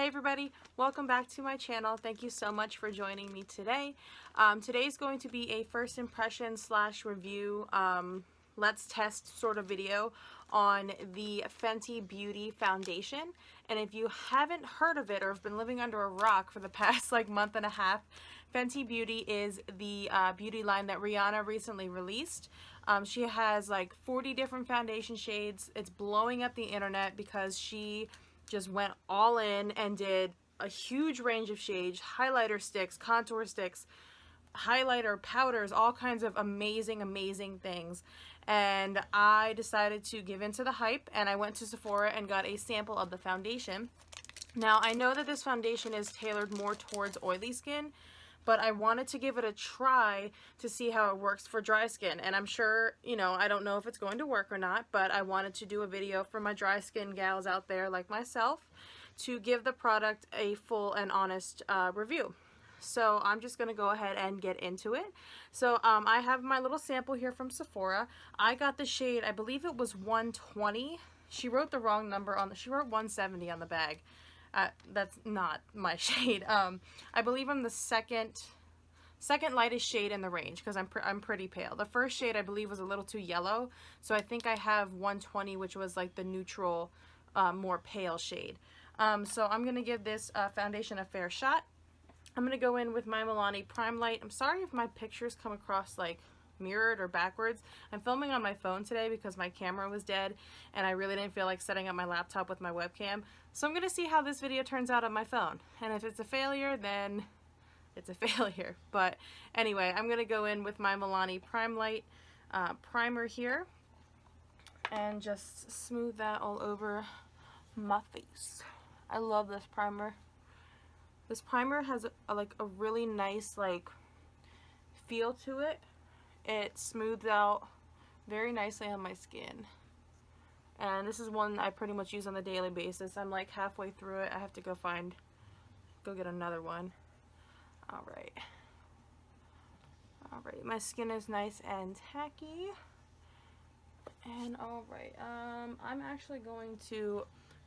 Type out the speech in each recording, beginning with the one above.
everybody, welcome back to my channel. Thank you so much for joining me today. Today's going to be a first impression / review, let's test sort of video on the Fenty Beauty foundation. And if you haven't heard of it or have been living under a rock for the past like month and a half, Fenty Beauty is the beauty line that Rihanna recently released. She has like 40 different foundation shades. It's blowing up the internet because she just went all in and did a huge range of shades, highlighter sticks, contour sticks, highlighter powders, all kinds of amazing things. And I decided to give into the hype, and I went to Sephora and got a sample of the foundation. Now I know that this foundation is tailored more towards oily skin, but I wanted to give it a try to see how it works for dry skin. And I'm sure, you know, I don't know if it's going to work or not, but I wanted to do a video for my dry skin gals out there like myself to give the product a full and honest review. So I'm just going to go ahead and get into it. So I have my little sample here from Sephora. I got the shade, I believe it was 120. She wrote the wrong number on she wrote 170 on the bag. That's not my shade. I believe I'm the second lightest shade in the range because I'm pretty pale. The first shade I believe was a little too yellow, so I think I have 120, which was like the neutral, more pale shade. So I'm gonna give this foundation a fair shot. I'm gonna go in with my Milani Prime Light. I'm sorry if my pictures come across like mirrored or backwards. I'm filming on my phone today because my camera was dead and I really didn't feel like setting up my laptop with my webcam. So I'm gonna see how this video turns out on my phone, and if it's a failure, then it's a failure. But anyway, I'm gonna go in with my Milani Prime Light primer here and just smooth that all over my face. I love this primer. This primer has like a really nice like feel to it. It smooths out very nicely on my skin. And this is one I pretty much use on a daily basis. I'm like halfway through it. I have to go get another one. Alright. Alright, my skin is nice and tacky. And alright, I'm actually going to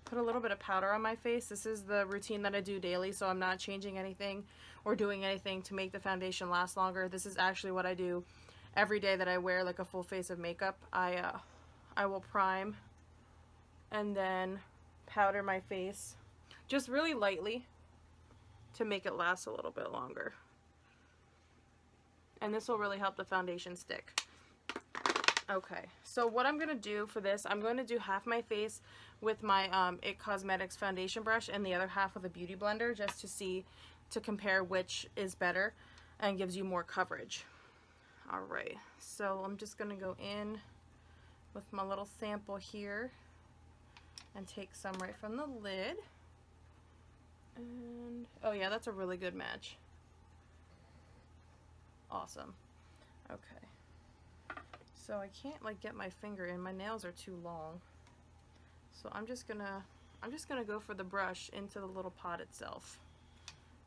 put a little bit of powder on my face. This is the routine that I do daily, so I'm not changing anything or doing anything to make the foundation last longer. This is actually what I do every day that I wear like a full face of makeup. I will prime and then powder my face just really lightly to make it last a little bit longer. And this will really help the foundation stick. Okay, so what I'm going to do for this, I'm going to do half my face with my IT Cosmetics foundation brush and the other half with a beauty blender just to compare which is better and gives you more coverage. Alright, so I'm just going to go in with my little sample here and take some right from the lid. And oh yeah, that's a really good match. Awesome. Okay. So I can't like get my finger in. My nails are too long. So I'm just gonna go for the brush into the little pot itself.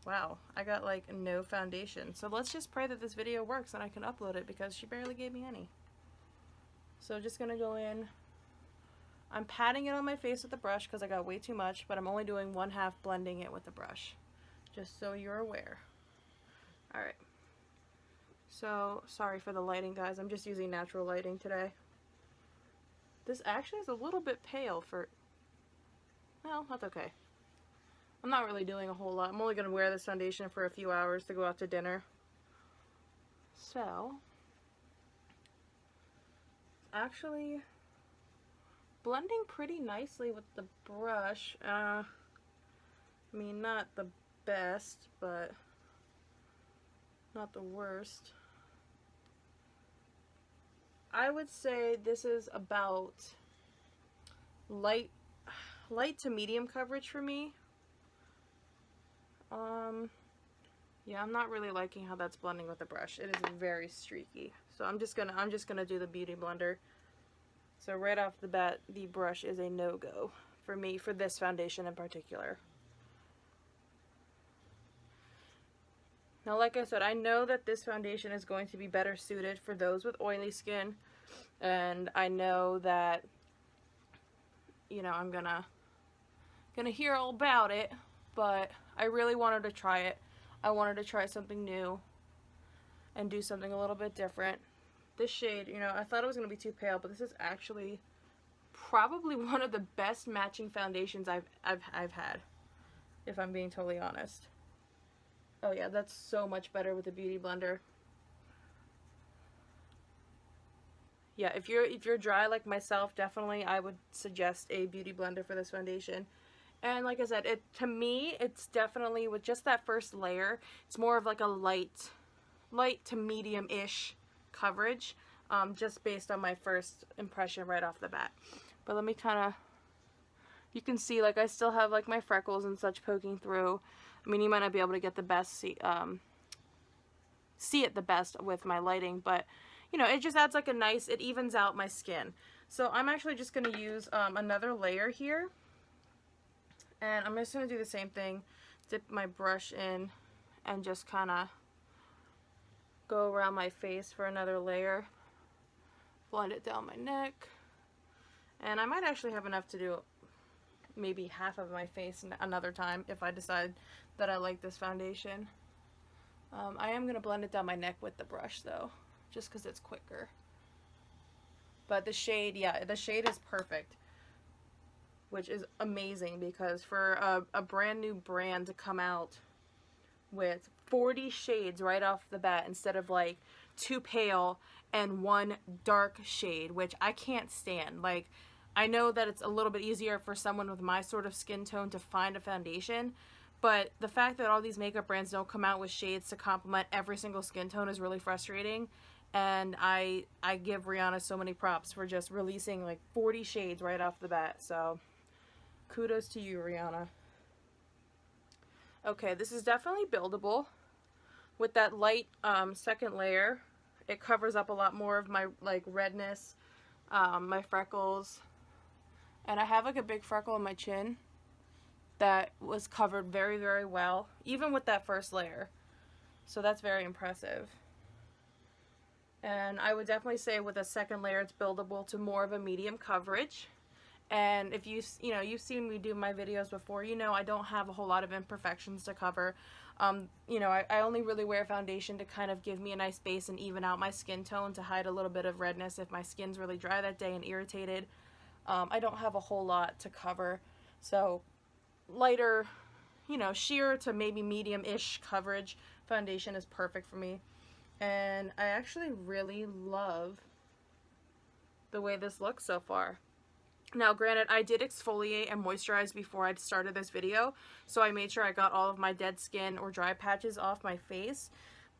Wow, I got like no foundation. So let's just pray that this video works and I can upload it because she barely gave me any. So just gonna go in. I'm patting it on my face with the brush because I got way too much, but I'm only doing 1/2 blending it with the brush, just so you're aware. Alright. So, sorry for the lighting, guys. I'm just using natural lighting today. This actually is a little bit pale for... Well, that's okay. I'm not really doing a whole lot. I'm only going to wear this foundation for a few hours to go out to dinner. So, actually blending pretty nicely with the brush. I mean, not the best, but not the worst. I would say this is about light to medium coverage for me. Yeah, I'm not really liking how that's blending with the brush. It is very streaky. So I'm just gonna do the beauty blender. So right off the bat, the brush is a no-go for me for this foundation in particular. Now, like I said, I know that this foundation is going to be better suited for those with oily skin, and I know that, you know, I'm gonna hear all about it but I really wanted to try it. I wanted to try something new and do something a little bit different. This shade, you know, I thought it was going to be too pale, but this is actually probably one of the best matching foundations I've had, if I'm being totally honest. Oh yeah, that's so much better with a beauty blender. Yeah, if you're dry like myself, definitely I would suggest a beauty blender for this foundation. And like I said, to me, it's definitely, with just that first layer, it's more of like a light to medium-ish coverage, just based on my first impression right off the bat. But let me kind of, you can see, like, I still have like my freckles and such poking through. I mean, you might not be able to get the best see it the best with my lighting, but you know, it just adds like a nice, it evens out my skin. So I'm actually just going to use another layer here, and I'm just going to do the same thing, dip my brush in and just kind of go around my face for another layer, blend it down my neck, and I might actually have enough to do maybe half of my face another time if I decide that I like this foundation. I am going to blend it down my neck with the brush though, just because it's quicker. But the shade, yeah, the shade is perfect, which is amazing, because for a brand new brand to come out with 40 shades right off the bat instead of like 2 pale and 1 dark shade, which I can't stand. Like, I know that it's a little bit easier for someone with my sort of skin tone to find a foundation, but the fact that all these makeup brands don't come out with shades to complement every single skin tone is really frustrating. And I give Rihanna so many props for just releasing like 40 shades right off the bat. So kudos to you, Rihanna. Okay, this is definitely buildable. With that light second layer, it covers up a lot more of my like redness, my freckles. And I have like a big freckle on my chin that was covered very, very well, even with that first layer. So that's very impressive. And I would definitely say with a second layer, it's buildable to more of a medium coverage. And if you've seen me do my videos before, you know I don't have a whole lot of imperfections to cover. You know, I only really wear foundation to kind of give me a nice base and even out my skin tone, to hide a little bit of redness if my skin's really dry that day and irritated. I don't have a whole lot to cover. So lighter, you know, sheer to maybe medium-ish coverage foundation is perfect for me. And I actually really love the way this looks so far. Now, granted, I did exfoliate and moisturize before I started this video, so I made sure I got all of my dead skin or dry patches off my face,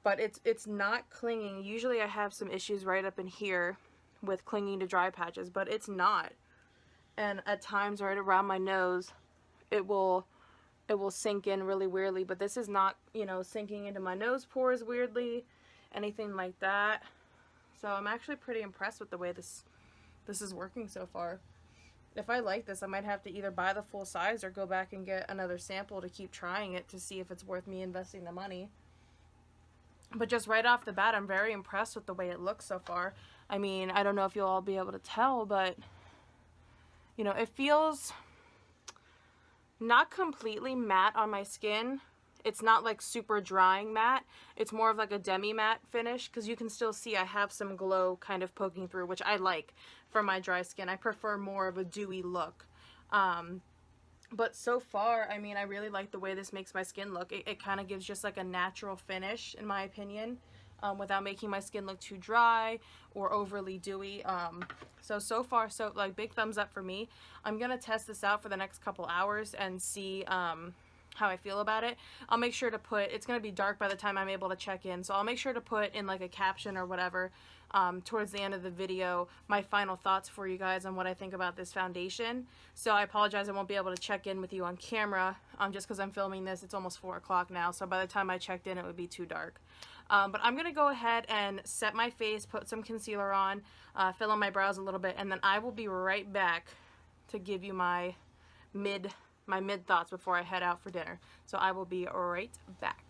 but it's not clinging. Usually I have some issues right up in here with clinging to dry patches, but it's not. And at times right around my nose, it will sink in really weirdly, but this is not, you know, sinking into my nose pores weirdly, anything like that. So I'm actually pretty impressed with the way this is working so far. If I like this, I might have to either buy the full size or go back and get another sample to keep trying it to see if it's worth me investing the money. But just right off the bat, I'm very impressed with the way it looks so far. I mean, I don't know if you'll all be able to tell, but you know, it feels not completely matte on my skin. It's not like super drying matte. It's more of like a demi-matte finish, because you can still see I have some glow kind of poking through, which I like for my dry skin. I prefer more of a dewy look. But so far, I mean, I really like the way this makes my skin look. It kind of gives just like a natural finish, in my opinion, without making my skin look too dry or overly dewy. So far, so like big thumbs up for me. I'm gonna test this out for the next couple hours and see how I feel about it. I'll make sure to put, it's going to be dark by the time I'm able to check in, so I'll make sure to put in like a caption or whatever towards the end of the video my final thoughts for you guys on what I think about this foundation. So I apologize I won't be able to check in with you on camera just because I'm filming this. It's almost 4 o'clock now, so by the time I checked in it would be too dark. But I'm going to go ahead and set my face, put some concealer on, fill in my brows a little bit, and then I will be right back to give you my mid thoughts before I head out for dinner. So I will be right back.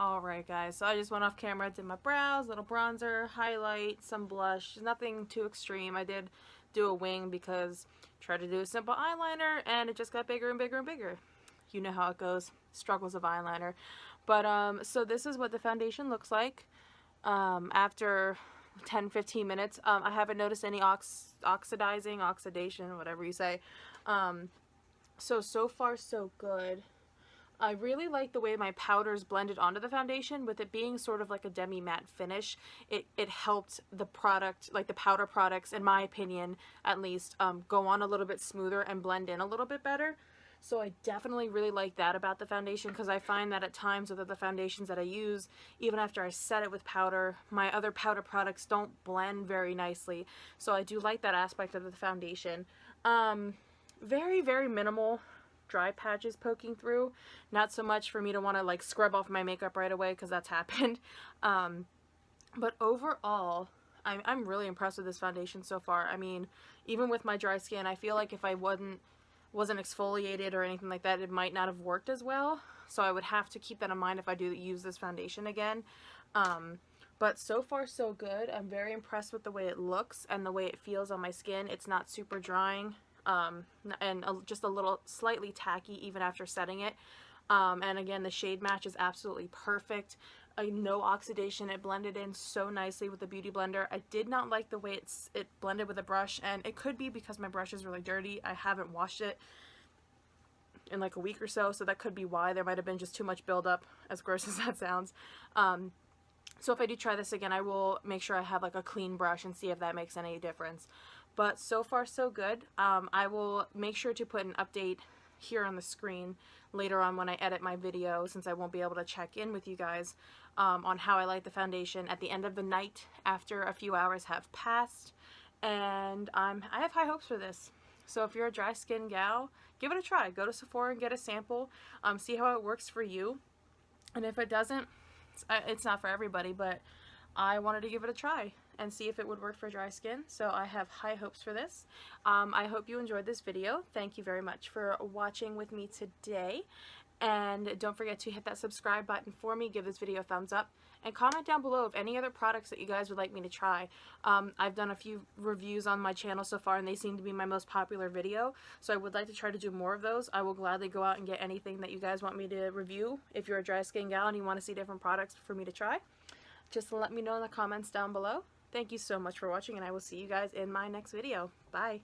Alright guys, so I just went off camera, did my brows, little bronzer, highlight, some blush, nothing too extreme. I did do a wing because I tried to do a simple eyeliner and it just got bigger and bigger and bigger. you know how it goes, struggles of eyeliner. But so this is what the foundation looks like after 10-15 minutes. I haven't noticed any oxidation, whatever you say. So far so good. I really like the way my powders blended onto the foundation. With it being sort of like a demi-matte finish, it helped the product, like the powder products, in my opinion at least, go on a little bit smoother and blend in a little bit better. So I definitely really like that about the foundation, because I find that at times with the foundations that I use, even after I set it with powder, my other powder products don't blend very nicely. So I do like that aspect of the foundation. Very, very minimal dry patches poking through. Not so much for me to want to like scrub off my makeup right away, because that's happened. But overall, I'm really impressed with this foundation so far. I mean, even with my dry skin, I feel like if I wasn't exfoliated or anything like that, it might not have worked as well. So I would have to keep that in mind if I do use this foundation again. But so far so good. I'm very impressed with the way it looks and the way it feels on my skin. It's not super drying. And just a little slightly tacky even after setting it. And again, the shade match is absolutely perfect. No oxidation. It blended in so nicely with the Beauty Blender. I did not like the way it blended with a brush, and it could be because my brush is really dirty. I haven't washed it in like a week or so, so that could be why. There might have been just too much buildup, as gross as that sounds. So if I do try this again, I will make sure I have like a clean brush and see if that makes any difference. But so far so good. I will make sure to put an update here on the screen later on when I edit my video, since I won't be able to check in with you guys on how I like the foundation at the end of the night after a few hours have passed. And I have high hopes for this. So if you're a dry skin gal, give it a try. Go to Sephora and get a sample. See how it works for you. And if it doesn't, it's not for everybody, but I wanted to give it a try and see if it would work for dry skin. So I have high hopes for this. I hope you enjoyed this video. Thank you very much for watching with me today. And don't forget to hit that subscribe button for me, give this video a thumbs up, and comment down below of any other products that you guys would like me to try. I've done a few reviews on my channel so far, and they seem to be my most popular video, so I would like to try to do more of those. I will gladly go out and get anything that you guys want me to review. If you're a dry skin gal and you want to see different products for me to try, just let me know in the comments down below. Thank you so much for watching, and I will see you guys in my next video. Bye!